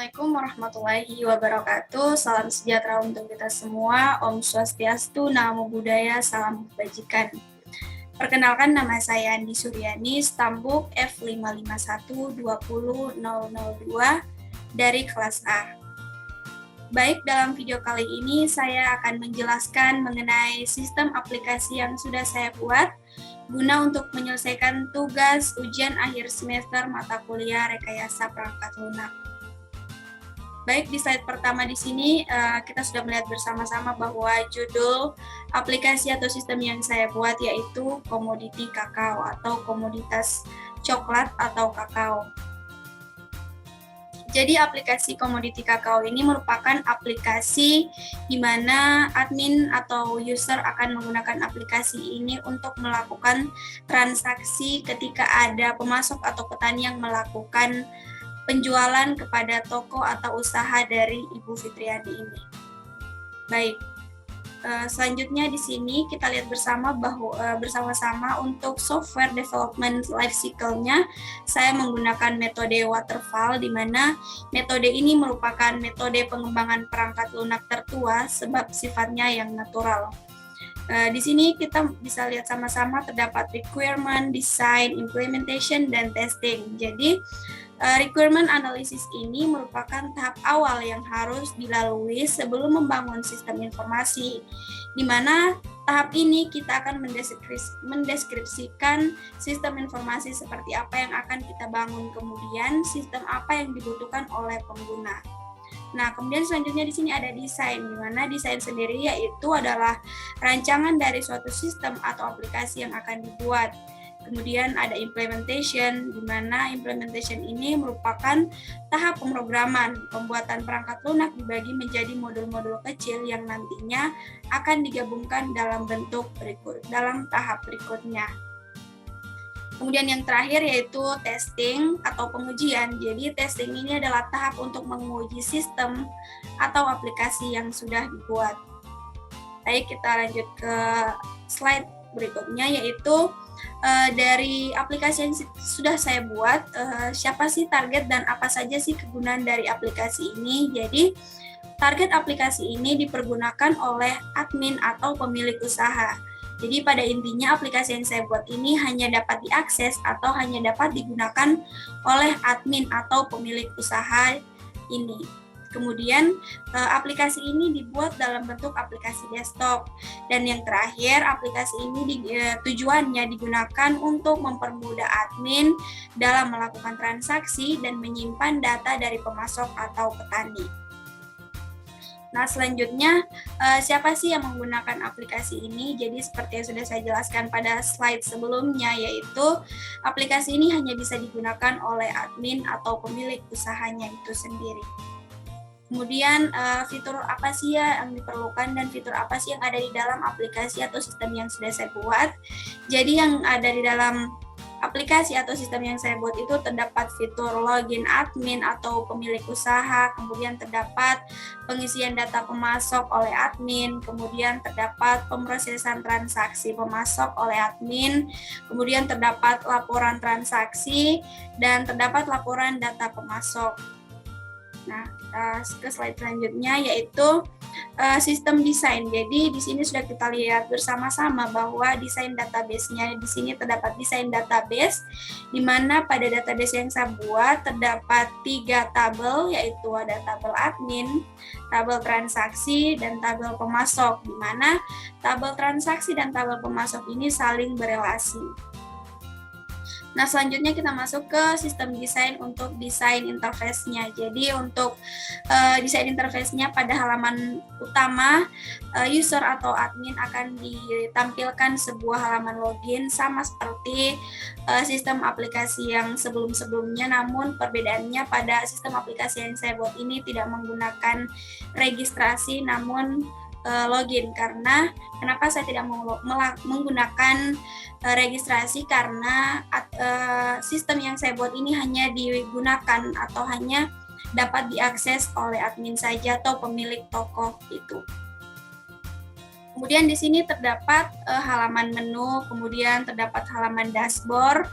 Assalamualaikum warahmatullahi wabarakatuh. Salam sejahtera untuk kita semua. Om Swastiastu, Namo Buddhaya, salam kebajikan. Perkenalkan, nama saya Andi Suryani, Stambuk F551-20002 dari kelas A. Baik, dalam video kali ini saya akan menjelaskan mengenai sistem aplikasi yang sudah saya buat guna untuk menyelesaikan tugas ujian akhir semester mata kuliah rekayasa perangkat lunak. Baik, di slide pertama di sini kita sudah melihat bersama-sama bahwa judul aplikasi atau sistem yang saya buat yaitu komoditi kakao atau komoditas coklat atau kakao. Jadi aplikasi komoditi kakao ini merupakan aplikasi di mana admin atau user akan menggunakan aplikasi ini untuk melakukan transaksi ketika ada pemasok atau petani yang melakukan penjualan kepada toko atau usaha dari Ibu Fitriani ini. Baik, selanjutnya di sini kita lihat bersama-sama untuk software development life cycle-nya saya menggunakan metode waterfall, di mana metode ini merupakan metode pengembangan perangkat lunak tertua sebab sifatnya yang natural. Di sini kita bisa lihat sama-sama terdapat requirement, design, implementation, dan testing. Jadi requirement analysis ini merupakan tahap awal yang harus dilalui sebelum membangun sistem informasi, di mana tahap ini kita akan mendeskripsikan sistem informasi seperti apa yang akan kita bangun, kemudian sistem apa yang dibutuhkan oleh pengguna. Nah, kemudian selanjutnya di sini ada desain, di mana desain sendiri yaitu adalah rancangan dari suatu sistem atau aplikasi yang akan dibuat. Kemudian ada implementation, di mana implementation ini merupakan tahap pemrograman. Pembuatan perangkat lunak dibagi menjadi modul-modul kecil yang nantinya akan digabungkan dalam tahap berikutnya. Kemudian yang terakhir yaitu testing atau pengujian. Jadi testing ini adalah tahap untuk menguji sistem atau aplikasi yang sudah dibuat. Baik, kita lanjut ke slide berikutnya, yaitu dari aplikasi yang sudah saya buat, siapa sih target dan apa saja sih kegunaan dari aplikasi ini. Jadi target aplikasi ini dipergunakan oleh admin atau pemilik usaha. Jadi pada intinya aplikasi yang saya buat ini hanya dapat diakses atau hanya dapat digunakan oleh admin atau pemilik usaha ini. Kemudian aplikasi ini dibuat dalam bentuk aplikasi desktop. Dan yang terakhir, aplikasi ini tujuannya digunakan untuk mempermudah admin dalam melakukan transaksi dan menyimpan data dari pemasok atau petani. Nah, selanjutnya siapa sih yang menggunakan aplikasi ini? Jadi seperti yang sudah saya jelaskan pada slide sebelumnya, yaitu aplikasi ini hanya bisa digunakan oleh admin atau pemilik usahanya itu sendiri. Kemudian fitur apa sih ya yang diperlukan dan fitur apa sih yang ada di dalam aplikasi atau sistem yang sudah saya buat? Jadi yang ada di dalam aplikasi atau sistem yang saya buat itu terdapat fitur login admin atau pemilik usaha, kemudian terdapat pengisian data pemasok oleh admin, kemudian terdapat pemrosesan transaksi pemasok oleh admin, kemudian terdapat laporan transaksi, dan terdapat laporan data pemasok. Nah, ke slide selanjutnya yaitu sistem desain. Jadi di sini sudah kita lihat bersama-sama bahwa desain database-nya di sini terdapat desain database, di mana pada database yang saya buat terdapat 3 tabel, yaitu ada tabel admin, tabel transaksi, dan tabel pemasok, di mana tabel transaksi dan tabel pemasok ini saling berelasi. Nah, selanjutnya kita masuk ke sistem desain untuk desain interface-nya. Jadi untuk desain interface-nya pada halaman utama, user atau admin akan ditampilkan sebuah halaman login sama seperti sistem aplikasi yang sebelum-sebelumnya, namun perbedaannya pada sistem aplikasi yang saya buat ini tidak menggunakan registrasi namun login. Karena kenapa saya tidak menggunakan registrasi? Karena sistem yang saya buat ini hanya digunakan atau hanya dapat diakses oleh admin saja atau pemilik toko itu. Kemudian di sini terdapat halaman menu, kemudian terdapat halaman dashboard.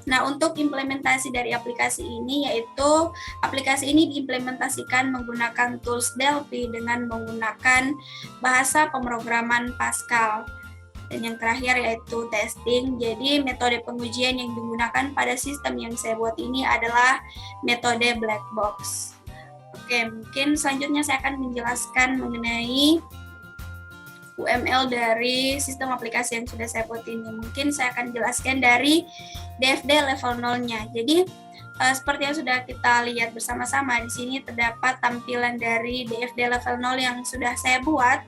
Nah, untuk implementasi dari aplikasi ini yaitu aplikasi ini diimplementasikan menggunakan tools Delphi dengan menggunakan bahasa pemrograman Pascal. Dan yang terakhir yaitu testing. Jadi metode pengujian yang digunakan pada sistem yang saya buat ini adalah metode black box. Oke, mungkin selanjutnya saya akan menjelaskan mengenai UML dari sistem aplikasi yang sudah saya buat ini. Mungkin saya akan jelaskan dari DFD level 0-nya. Jadi seperti yang sudah kita lihat bersama-sama, di sini terdapat tampilan dari DFD level 0 yang sudah saya buat,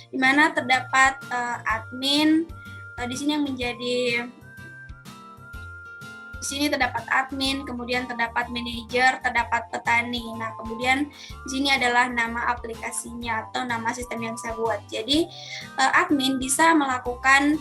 di mana terdapat admin, di sini yang menjadi di sini terdapat admin, kemudian terdapat manajer, terdapat petani. Nah, kemudian di sini adalah nama aplikasinya atau nama sistem yang saya buat. Jadi, admin bisa melakukan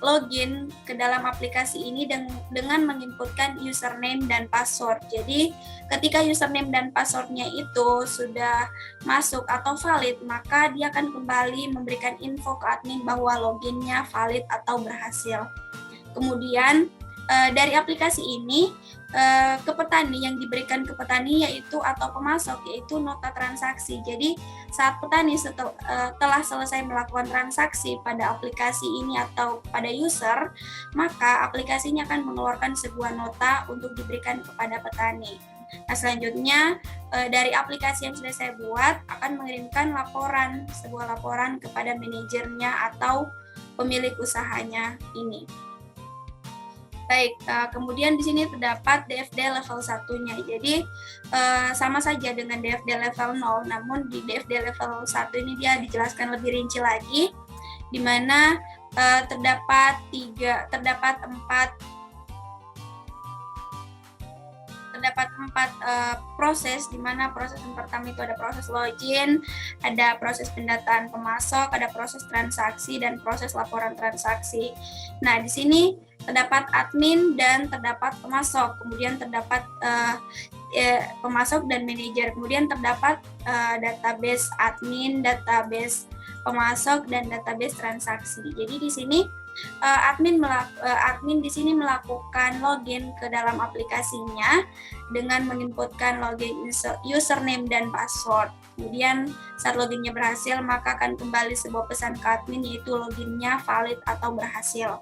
login ke dalam aplikasi ini dengan menginputkan username dan password. Jadi, ketika username dan passwordnya itu sudah masuk atau valid, maka dia akan kembali memberikan info ke admin bahwa loginnya valid atau berhasil. Kemudian dari aplikasi ini ke petani, yang diberikan ke petani yaitu atau pemasok yaitu nota transaksi. Jadi saat petani telah selesai melakukan transaksi pada aplikasi ini atau pada user, maka aplikasinya akan mengeluarkan sebuah nota untuk diberikan kepada petani. Nah, selanjutnya dari aplikasi yang sudah saya buat akan mengirimkan sebuah laporan kepada manajernya atau pemilik usahanya ini. Baik, kemudian di sini terdapat DFD level 1-nya. Jadi sama saja dengan DFD level 0, namun di DFD level 1 ini dia dijelaskan lebih rinci lagi, di mana terdapat empat proses, di mana proses yang pertama itu ada proses login, ada proses pendataan pemasok, ada proses transaksi, dan proses laporan transaksi. Nah, di sini terdapat admin dan terdapat pemasok, kemudian terdapat pemasok dan manajer, kemudian terdapat database admin, database pemasok, dan database transaksi. Jadi di sini admin di sini melakukan login ke dalam aplikasinya dengan menginputkan login username dan password. Kemudian saat loginnya berhasil, maka akan kembali sebuah pesan ke admin yaitu loginnya valid atau berhasil.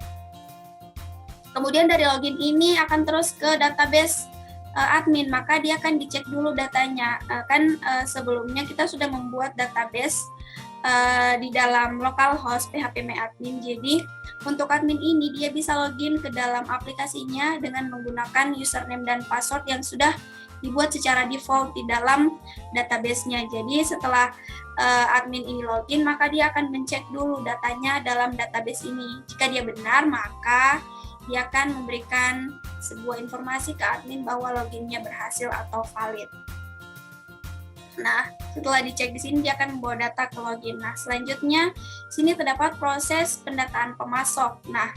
Kemudian dari login ini akan terus ke database admin, maka dia akan dicek dulu datanya. Sebelumnya kita sudah membuat database di dalam localhost phpMyAdmin. Jadi untuk admin ini dia bisa login ke dalam aplikasinya dengan menggunakan username dan password yang sudah dibuat secara default di dalam database-nya. Jadi setelah admin ini login, maka dia akan mencek dulu datanya dalam database ini. Jika dia benar, maka dia akan memberikan sebuah informasi ke admin bahwa loginnya berhasil atau valid. Nah, setelah dicek di sini dia akan membawa data ke login. Nah, selanjutnya sini terdapat proses pendataan pemasok. Nah,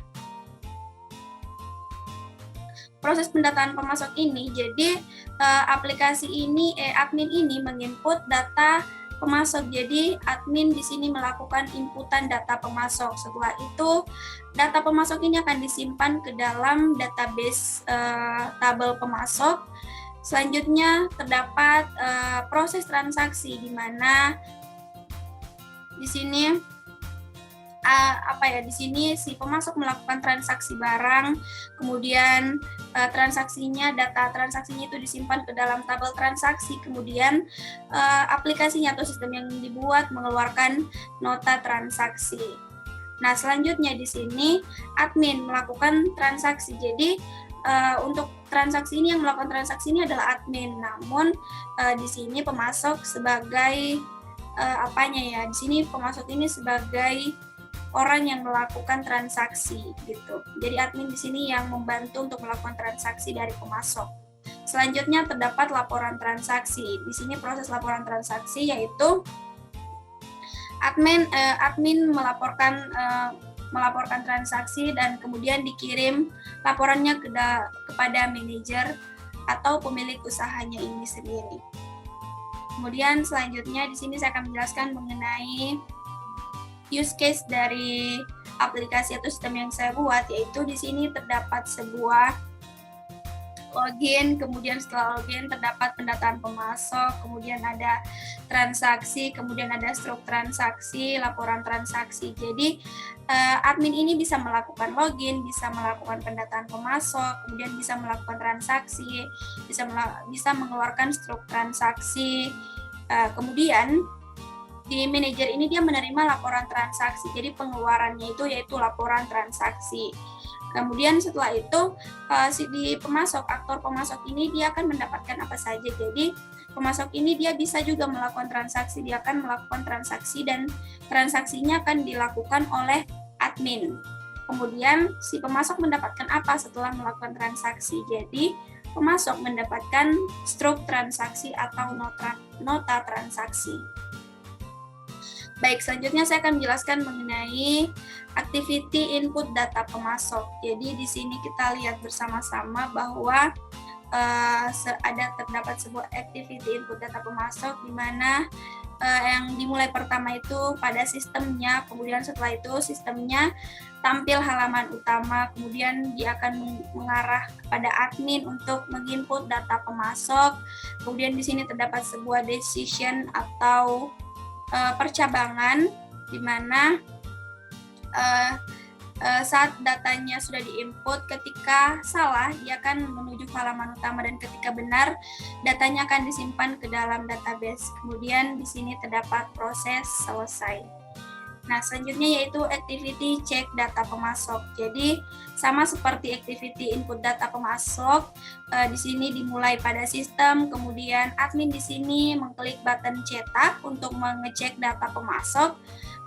proses pendataan pemasok ini, jadi aplikasi ini admin ini menginput data pemasok. Jadi admin di sini melakukan inputan data pemasok. Setelah itu data pemasok ini akan disimpan ke dalam database tabel pemasok. Selanjutnya terdapat proses transaksi, di mana di sini di sini si pemasok melakukan transaksi barang, kemudian data transaksinya itu disimpan ke dalam tabel transaksi, kemudian aplikasinya atau sistem yang dibuat mengeluarkan nota transaksi. Nah, selanjutnya di sini admin melakukan transaksi. Jadi untuk transaksi ini yang melakukan transaksi ini adalah admin, namun di sini pemasok sebagai di sini pemasok ini sebagai orang yang melakukan transaksi gitu. Jadi admin di sini yang membantu untuk melakukan transaksi dari pemasok. Selanjutnya terdapat laporan transaksi. Di sini proses laporan transaksi yaitu admin melaporkan transaksi dan kemudian dikirim laporannya kepada manajer atau pemilik usahanya ini sendiri. Kemudian selanjutnya di sini saya akan menjelaskan mengenai use case dari aplikasi atau sistem yang saya buat, yaitu di sini terdapat sebuah login, kemudian setelah login terdapat pendataan pemasok, kemudian ada transaksi, kemudian ada struk transaksi, laporan transaksi. Jadi admin ini bisa melakukan login, bisa melakukan pendataan pemasok, kemudian bisa melakukan transaksi, bisa mengeluarkan struk transaksi. Kemudian di manajer ini dia menerima laporan transaksi. Jadi pengeluarannya itu yaitu laporan transaksi. Kemudian setelah itu di pemasok, aktor pemasok ini dia akan mendapatkan apa saja. Jadi pemasok ini dia bisa juga melakukan transaksi, dia akan melakukan transaksi dan transaksinya akan dilakukan oleh admin. Kemudian si pemasok mendapatkan apa setelah melakukan transaksi? Jadi pemasok mendapatkan struk transaksi atau nota transaksi. Baik, selanjutnya saya akan menjelaskan mengenai activity input data pemasok. Jadi di sini kita lihat bersama-sama bahwa terdapat sebuah activity input data pemasok di mana yang dimulai pertama itu pada sistemnya, kemudian setelah itu sistemnya tampil halaman utama, kemudian dia akan mengarah kepada admin untuk menginput data pemasok. Kemudian di sini terdapat sebuah decision atau percabangan di mana saat datanya sudah diinput, ketika salah dia akan menuju ke halaman utama dan ketika benar datanya akan disimpan ke dalam database. Kemudian di sini terdapat proses selesai. Nah, selanjutnya yaitu activity check data pemasok. Jadi sama seperti activity input data pemasok, di sini dimulai pada sistem, kemudian admin di sini mengklik button cetak untuk mengecek data pemasok.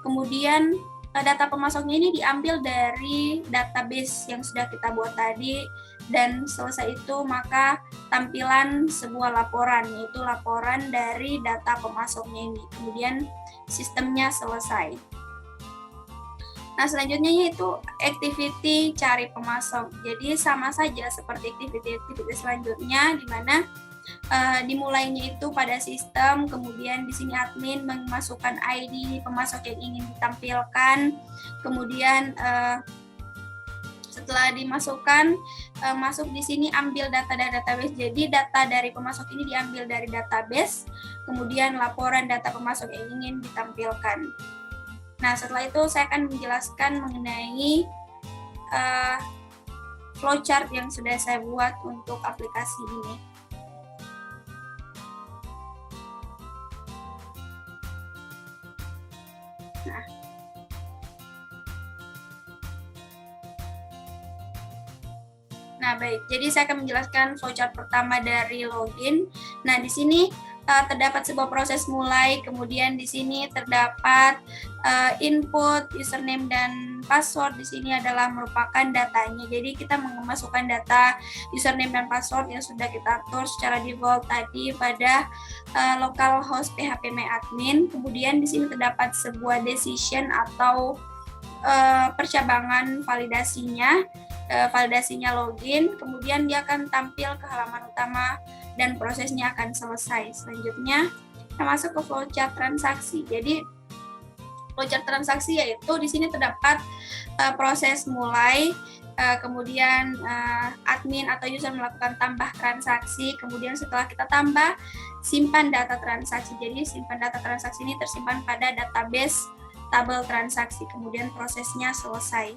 Kemudian data pemasoknya ini diambil dari database yang sudah kita buat tadi, dan selesai itu maka tampilan sebuah laporan, yaitu laporan dari data pemasoknya ini. Kemudian sistemnya selesai. Nah, selanjutnya yaitu activity cari pemasok. Jadi sama saja seperti activity selanjutnya, di mana dimulainya itu pada sistem, kemudian di sini admin memasukkan ID pemasok yang ingin ditampilkan, kemudian setelah dimasukkan, masuk di sini ambil data dari database. Jadi data dari pemasok ini diambil dari database, kemudian laporan data pemasok yang ingin ditampilkan. Nah, setelah itu saya akan menjelaskan mengenai flowchart yang sudah saya buat untuk aplikasi ini. Nah, baik. Jadi saya akan menjelaskan flowchart pertama dari login. Nah, di sini terdapat sebuah proses mulai, kemudian di sini terdapat input, username dan password. Di sini adalah merupakan datanya. Jadi kita memasukkan data username dan password yang sudah kita atur secara default tadi pada localhost phpMyAdmin. Kemudian di sini terdapat sebuah decision atau percabangan validasinya login, kemudian dia akan tampil ke halaman utama dan prosesnya akan selesai. Selanjutnya kita masuk ke flowchart transaksi. Jadi flowchart transaksi yaitu di sini terdapat proses mulai, kemudian admin atau user melakukan tambah transaksi, kemudian setelah kita tambah, simpan data transaksi. Jadi simpan data transaksi ini tersimpan pada database tabel transaksi, kemudian prosesnya selesai.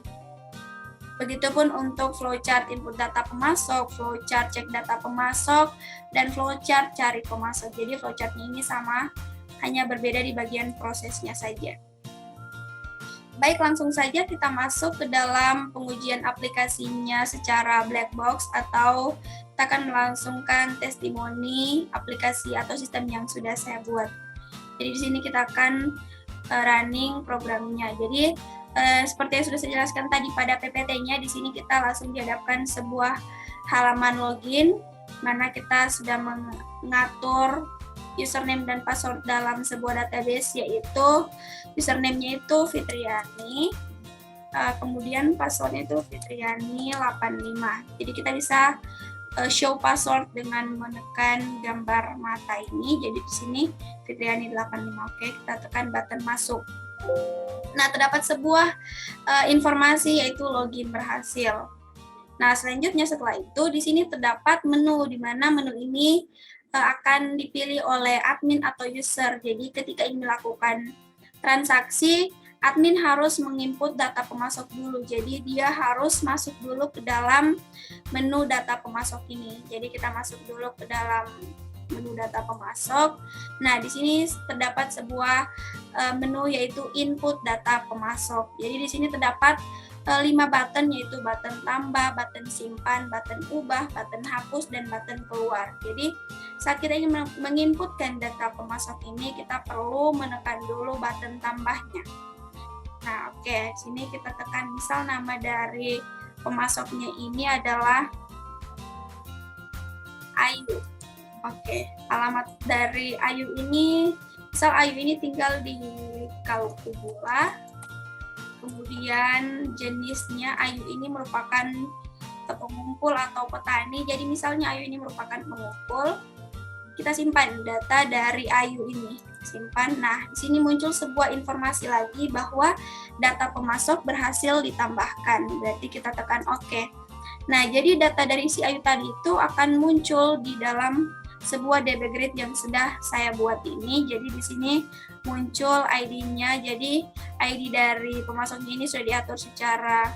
Begitupun untuk flowchart input data pemasok, flowchart cek data pemasok, dan flowchart cari pemasok. Jadi flowchartnya ini sama, hanya berbeda di bagian prosesnya saja. Baik, langsung saja kita masuk ke dalam pengujian aplikasinya secara black box, atau kita akan melangsungkan testimoni aplikasi atau sistem yang sudah saya buat. Jadi di sini kita akan running programnya. Jadi seperti yang sudah saya jelaskan tadi pada PPT-nya, di sini kita langsung dihadapkan sebuah halaman login, mana kita sudah mengatur username dan password dalam sebuah database, yaitu username-nya itu Fitriani, kemudian password-nya itu Fitriani85. Jadi kita bisa show password dengan menekan gambar mata ini. Jadi di sini Fitriani85. Oke, kita tekan button masuk. Nah, terdapat sebuah informasi yaitu login berhasil. Nah, selanjutnya setelah itu di sini terdapat menu, di mana menu ini akan dipilih oleh admin atau user. Jadi ketika ingin melakukan transaksi, admin harus menginput data pemasok dulu. Jadi dia harus masuk dulu ke dalam menu data pemasok ini. Jadi kita masuk dulu ke dalam menu data pemasok. Nah, di sini terdapat sebuah menu yaitu input data pemasok. Jadi di sini terdapat 5 button, yaitu button tambah, button simpan, button ubah, button hapus, dan button keluar. Jadi saat kita ingin menginputkan data pemasok ini, kita perlu menekan dulu button tambahnya. Nah, oke, sini kita tekan, misal nama dari pemasoknya ini adalah Ayu. Oke, alamat dari Ayu ini, misal Ayu ini tinggal di Kalkubula, kemudian jenisnya Ayu ini merupakan pengumpul atau petani, jadi misalnya Ayu ini merupakan pengumpul, kita simpan data dari Ayu ini, simpan. Nah, di sini muncul sebuah informasi lagi bahwa data pemasok berhasil ditambahkan, berarti kita tekan OK. Nah, jadi data dari si Ayu tadi itu akan muncul di dalam sebuah DB Grid yang sudah saya buat ini. Jadi di sini muncul ID-nya. Jadi ID dari pemasoknya ini sudah diatur secara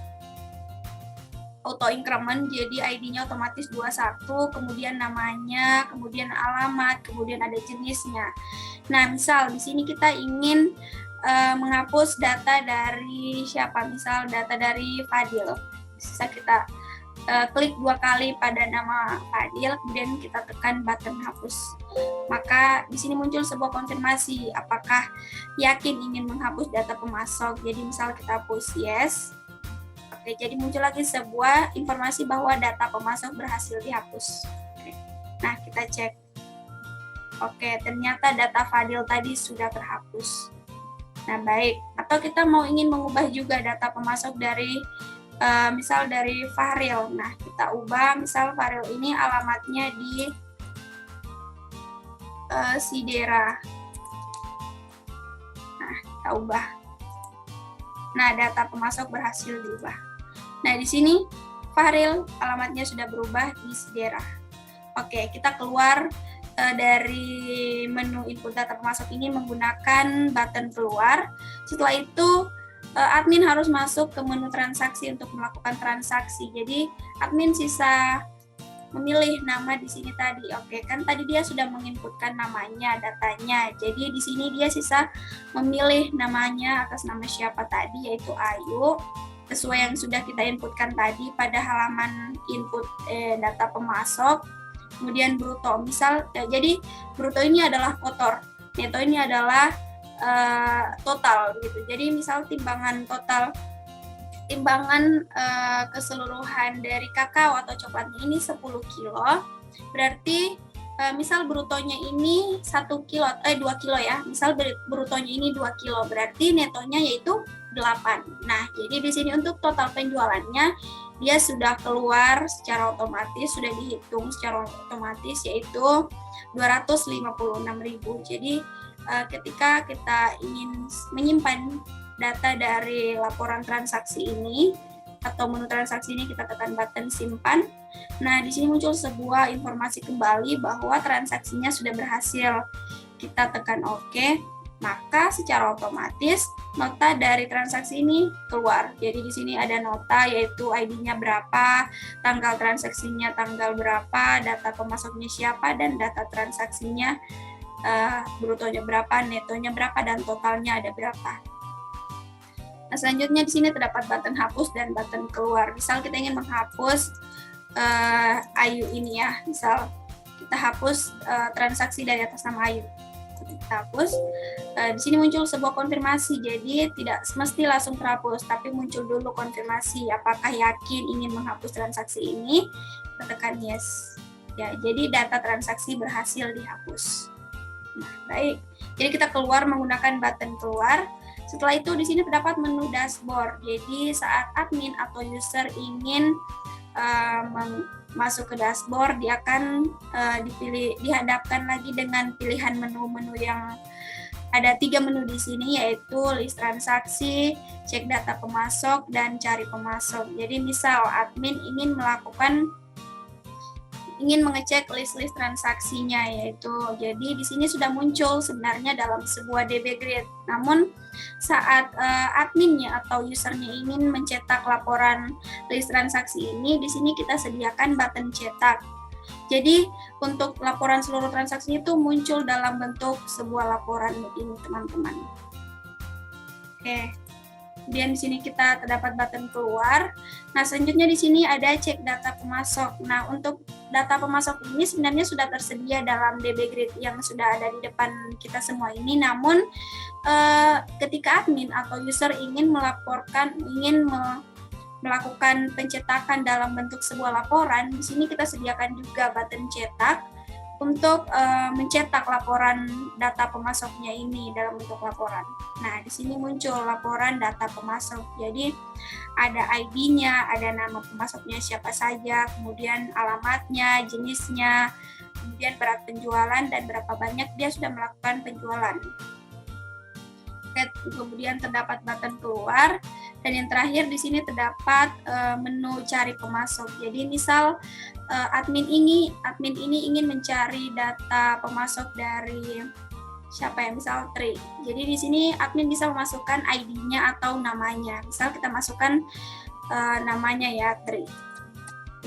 auto increment. Jadi ID-nya otomatis 21, kemudian namanya, kemudian alamat, kemudian ada jenisnya. Nah, misal di sini kita ingin menghapus data dari siapa? Misal data dari Fadil. Bisa kita klik 2 kali pada nama Fadil, kemudian kita tekan button hapus. Maka di sini muncul sebuah konfirmasi apakah yakin ingin menghapus data pemasok. Jadi misal kita hapus yes. Oke, jadi muncul lagi sebuah informasi bahwa data pemasok berhasil dihapus. Oke. Nah, kita cek. Oke, ternyata data Fadil tadi sudah terhapus. Nah, baik. Atau kita mau ingin mengubah juga data pemasok dari misal dari Fahril. Nah, kita ubah, misal Fahril ini alamatnya di Sidera. Nah, kita ubah. Nah, data pemasok berhasil diubah. Nah, di sini Fahril alamatnya sudah berubah di Sidera. Oke, kita keluar dari menu input data pemasok ini menggunakan button keluar. Setelah itu admin harus masuk ke menu transaksi untuk melakukan transaksi. Jadi admin sisa memilih nama di sini tadi. Oke, kan tadi dia sudah menginputkan namanya, datanya. Jadi di sini dia sisa memilih namanya atas nama siapa tadi, yaitu Ayu, sesuai yang sudah kita inputkan tadi pada halaman input data pemasok. Kemudian bruto, misal jadi bruto ini adalah kotor, neto ini adalah total gitu. Jadi misal timbangan keseluruhan dari kakao atau coklatnya ini 10 kilo, berarti misal brutonya ini 1 kilo 2 kilo ya. Misal brutonya ini 2 kilo, berarti netonya yaitu 8. Nah, jadi di sini untuk total penjualannya dia sudah keluar secara otomatis, sudah dihitung secara otomatis yaitu 256.000. Jadi ketika kita ingin menyimpan data dari laporan transaksi ini atau menu transaksi ini, kita tekan button simpan. Nah, di sini muncul sebuah informasi kembali bahwa transaksinya sudah berhasil. Kita tekan OK, maka secara otomatis nota dari transaksi ini keluar. Jadi di sini ada nota yaitu ID-nya berapa, tanggal transaksinya tanggal berapa, data pemasoknya siapa, dan data transaksinya brutonya berapa, netonya berapa, dan totalnya ada berapa. Nah, selanjutnya di sini terdapat button hapus dan button keluar. Misal kita ingin menghapus Ayu ini ya, misal kita hapus transaksi dari atas nama Ayu. Kita hapus. Di sini muncul sebuah konfirmasi, jadi tidak mesti langsung terhapus, tapi muncul dulu konfirmasi apakah yakin ingin menghapus transaksi ini. Kita tekan yes. Ya, jadi data transaksi berhasil dihapus. Nah, baik. Jadi kita keluar menggunakan button keluar. Setelah itu di sini terdapat menu dashboard. Jadi saat admin atau user ingin masuk ke dashboard, dia akan dihadapkan lagi dengan pilihan menu-menu yang Ada 3 menu di sini, yaitu list transaksi, cek data pemasok, dan cari pemasok. Jadi misal admin ingin mengecek list-list transaksinya, yaitu jadi di sini sudah muncul sebenarnya dalam sebuah DB Grid. Namun saat adminnya atau usernya ingin mencetak laporan list transaksi ini, di sini kita sediakan button cetak. Jadi untuk laporan seluruh transaksi itu muncul dalam bentuk sebuah laporan ini, teman-teman. Oke. Kemudian di sini kita terdapat button keluar. Nah, selanjutnya di sini ada cek data pemasok. Nah, untuk data pemasok ini sebenarnya sudah tersedia dalam DB Grid yang sudah ada di depan kita semua ini. Namun, ketika admin atau user ingin melakukan pencetakan dalam bentuk sebuah laporan, di sini kita sediakan juga button cetak untuk mencetak laporan data pemasoknya ini dalam bentuk laporan. Nah, di sini muncul laporan data pemasok. Jadi ada ID-nya, ada nama pemasoknya siapa saja, kemudian alamatnya, jenisnya, kemudian berat penjualan dan berapa banyak dia sudah melakukan penjualan. Kemudian terdapat button keluar, dan yang terakhir di sini terdapat menu cari pemasok. Jadi misal admin ini ingin mencari data pemasok dari siapa ya, misal Tri. Jadi di sini admin bisa memasukkan ID-nya atau namanya. Misal kita masukkan namanya ya, Tri.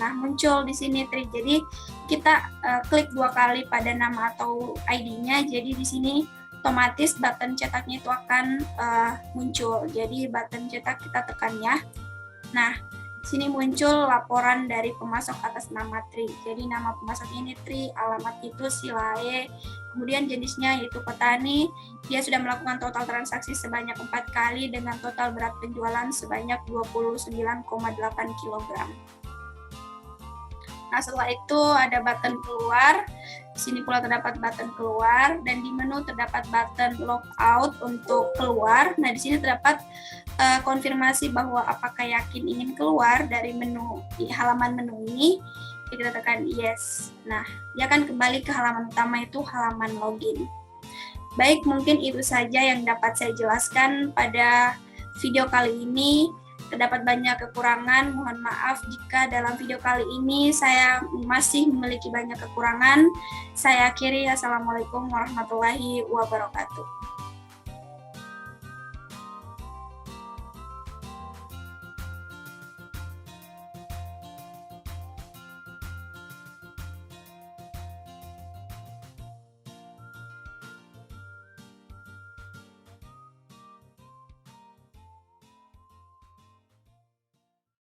Nah, muncul di sini Tri. Jadi kita klik 2 kali pada nama atau ID-nya. Jadi di sini otomatis button cetaknya itu akan muncul. Jadi button cetak kita tekan ya. Nah, di sini muncul laporan dari pemasok atas nama Tri. Jadi nama pemasoknya ini Tri, alamat itu Silae, kemudian jenisnya yaitu petani. Dia sudah melakukan total transaksi sebanyak 4 kali dengan total berat penjualan sebanyak 29,8 kg. Nah, setelah itu ada button keluar. Di sini pula terdapat button keluar, dan di menu terdapat button logout untuk keluar. Nah, di sini terdapat konfirmasi bahwa apakah yakin ingin keluar dari menu di halaman menu ini. Kita tekan yes. Nah, dia akan kembali ke halaman utama, itu halaman login. Baik, mungkin itu saja yang dapat saya jelaskan pada video kali ini. Terdapat banyak kekurangan, mohon maaf jika dalam video kali ini saya masih memiliki banyak kekurangan. Saya akhiri, assalamualaikum warahmatullahi wabarakatuh.